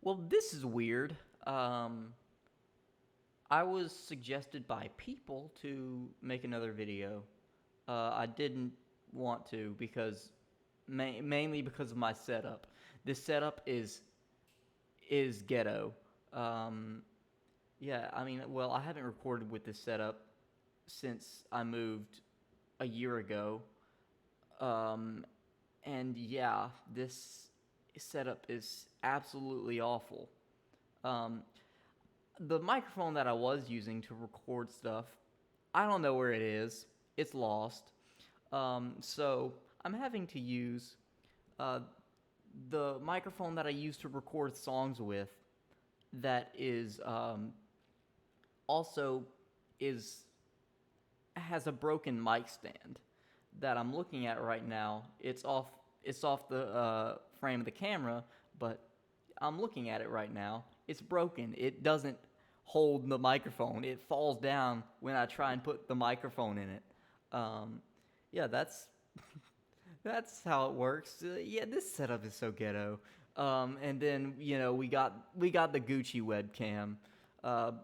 Well, this is weird. I was suggested by people to make another video. I didn't want to because mainly because of my setup. This setup is ghetto. Um, yeah, I mean, well, I haven't recorded with this setup since I moved a year ago. Um, and yeah, this setup is absolutely awful. Um, the microphone that I was using to record stuff, I don't know where it is. It's lost. So I'm having to use uh, the microphone that I use to record songs with. That is also is has a broken mic stand that I'm looking at right now. It's off the frame of the camera, but I'm looking at it right now. It's broken. It doesn't hold the microphone. It falls down when I try and put the microphone in it. Um, yeah, that's how it works. Yeah, this setup is so ghetto. And then we got the Gucci webcam.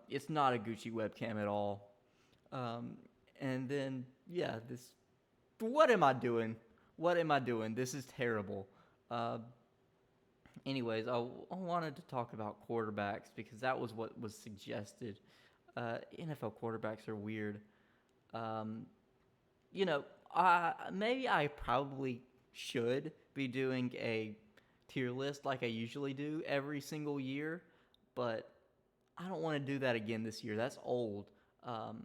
It's not a Gucci webcam at all. Um, and then yeah, this. What am I doing? What am I doing? This is terrible. Uh, anyways, I wanted to talk about quarterbacks because that was what was suggested. NFL quarterbacks are weird. Um, you know, maybe I probably should be doing a tier list like I usually do every single year, but I don't want to do that again this year. That's old. Um,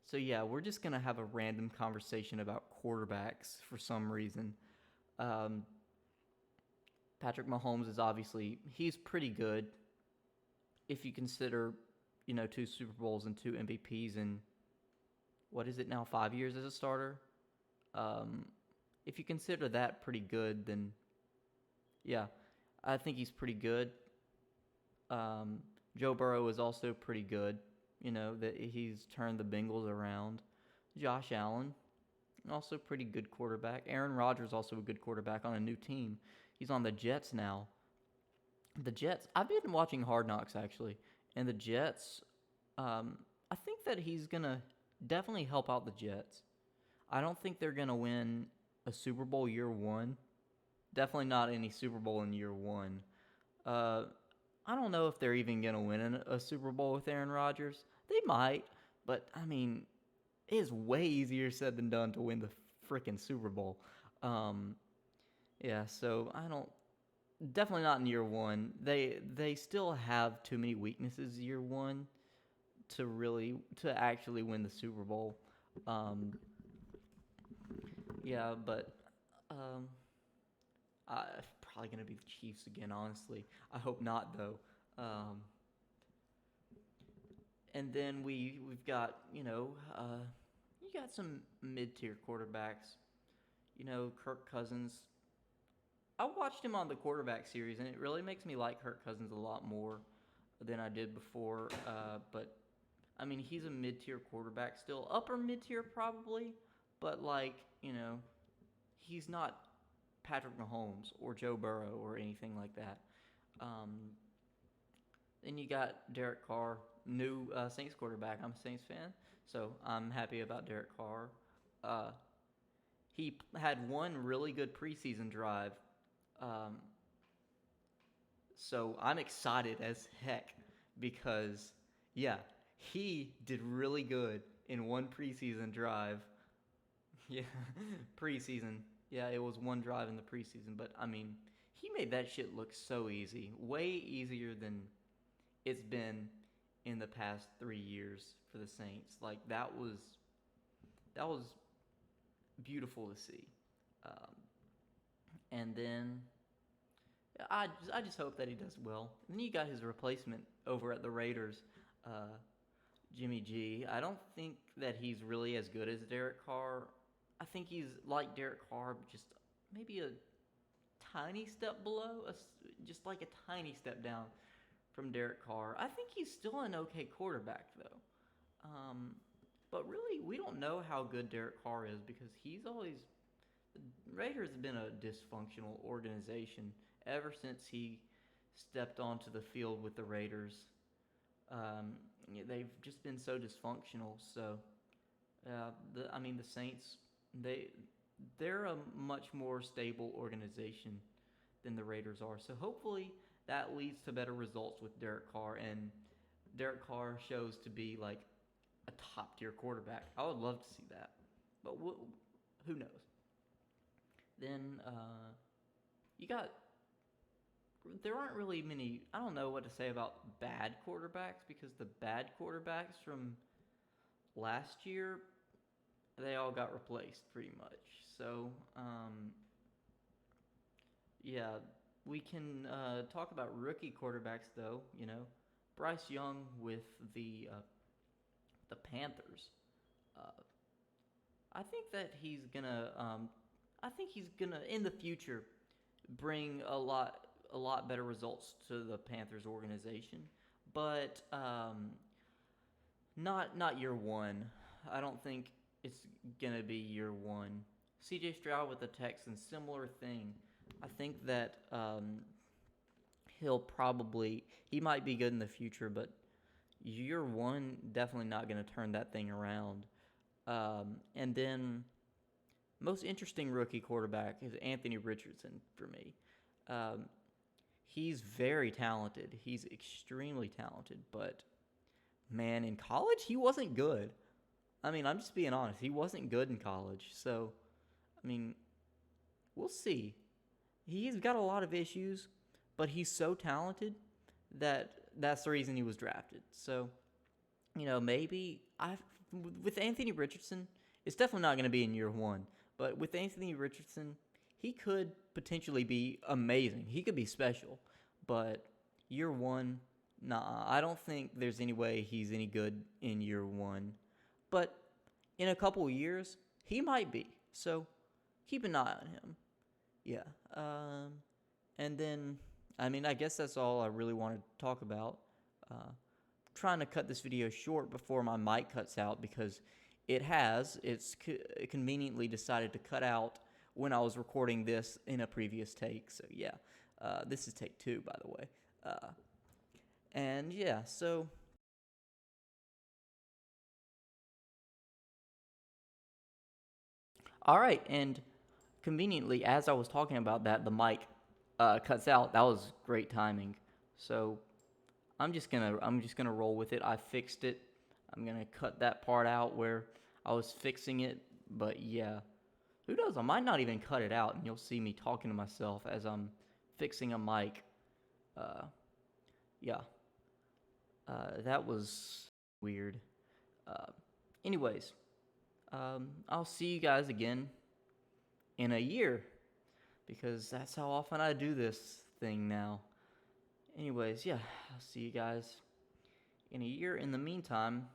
so yeah, we're just gonna have a random conversation about quarterbacks for some reason. Um, Patrick Mahomes is obviously he's pretty good if you consider, two Super Bowls and two MVPs in what is it now, 5 years as a starter. Um, if you consider that pretty good, then yeah, I think he's pretty good. Um, Joe Burrow is also pretty good. That he's turned the Bengals around. Josh Allen, also pretty good quarterback. Aaron Rodgers also a good quarterback on a new team. He's on the Jets now. The Jets. I've been watching Hard Knocks actually, and the Jets. I think that he's gonna definitely help out the Jets. I don't think they're gonna win a Super Bowl year one. Definitely not any Super Bowl in year one. Uh, I don't know if they're even gonna win a Super Bowl with Aaron Rodgers. They might, but I mean, it is way easier said than done to win the freaking Super Bowl. Um, yeah, so I don't. Definitely not in year one. They still have too many weaknesses year one to actually win the Super Bowl. Um, yeah, but um, I probably gonna be the Chiefs again. Honestly, I hope not though. Um, and then we've got you got some mid tier quarterbacks. Kirk Cousins. I watched him on the quarterback series, and it really makes me like Kirk Cousins a lot more than I did before. But I mean, he's a mid-tier quarterback still, upper mid-tier probably, but he's not Patrick Mahomes or Joe Burrow or anything like that. Um, then you got Derek Carr, new Saints quarterback. I'm a Saints fan, so I'm happy about Derek Carr. Uh, he had one really good preseason drive, um, so I'm excited as heck because, yeah, he did really good in one preseason drive. Yeah, preseason. Yeah, it was one drive in the preseason, but I mean, he made that shit look so easy. Way easier than it's been in the past 3 years for the Saints. Like that was beautiful to see. Um, and then I just hope that he does well. And then you got his replacement over at the Raiders, uh, Jimmy G. I don't think that he's really as good as Derek Carr. I think he's like Derek Carr, but just maybe a tiny step below, just like a tiny step down from Derek Carr. I think he's still an okay quarterback though. Um, but really, we don't know how good Derek Carr is because he's always the Raiders have been a dysfunctional organization ever since he stepped onto the field with the Raiders. They've just been so dysfunctional. So, the Saints, they're a much more stable organization than the Raiders are. So hopefully that leads to better results with Derek Carr, and Derek Carr shows to be like a top tier quarterback. I would love to see that, but who knows? Then there aren't really many. I don't know what to say about bad quarterbacks, because the bad quarterbacks from last year, they all got replaced pretty much. So yeah, we can talk about rookie quarterbacks though. Bryce Young with the Panthers. I think that he's gonna. I think he's gonna in the future bring a lot better results to the Panthers organization, but not year one. I don't think it's gonna be year one. C.J. Stroud with the Texans, similar thing. I think that he might be good in the future, but year one, definitely not going to turn that thing around. And then most interesting rookie quarterback is Anthony Richardson for me. He's very talented. He's extremely talented, but man, in college, he wasn't good. I'm just being honest. He wasn't good in college. So, we'll see. He's got a lot of issues, but he's so talented that's the reason he was drafted. So, maybe with Anthony Richardson, it's definitely not going to be in year one. But with Anthony Richardson, he could potentially be amazing. He could be special. But year one, nah, I don't think there's any way he's any good in year one. But in a couple of years, he might be. So keep an eye on him. Yeah. And then, I guess that's all I really wanted to talk about. Trying to cut this video short before my mic cuts out, because it's conveniently decided to cut out when I was recording this in a previous take. So yeah, this is take 2, by the way. And yeah, so all right, and conveniently, as I was talking about that, the mic cuts out. That was great timing. So I'm just gonna roll with it. I fixed it. I'm gonna cut that part out where I was fixing it. But yeah, who knows? I might not even cut it out, and you'll see me talking to myself as I'm fixing a mic. Yeah, that was weird. Anyways, I'll see you guys again in a year, because that's how often I do this thing now. Anyways, yeah, I'll see you guys in a year. In the meantime,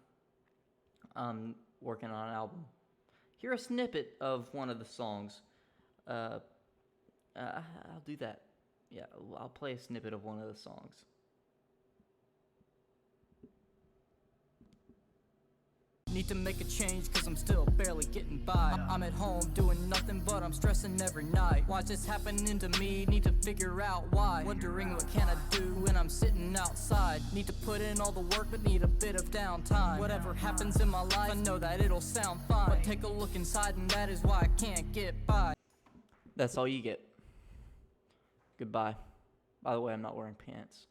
I'm working on an album. Hear a snippet of one of the songs. I'll do that. Yeah, I'll play a snippet of one of the songs. Need to make a change, cause I'm still barely getting by. I'm at home doing nothing, but I'm stressing every night. Why's this happening to me? Need to figure out why. Wondering what can I do when I'm sitting outside. Need to put in all the work, but need a bit of downtime. Whatever happens in my life, I know that it'll sound fine. But take a look inside, and that is why I can't get by. That's all you get. Goodbye. By the way, I'm not wearing pants.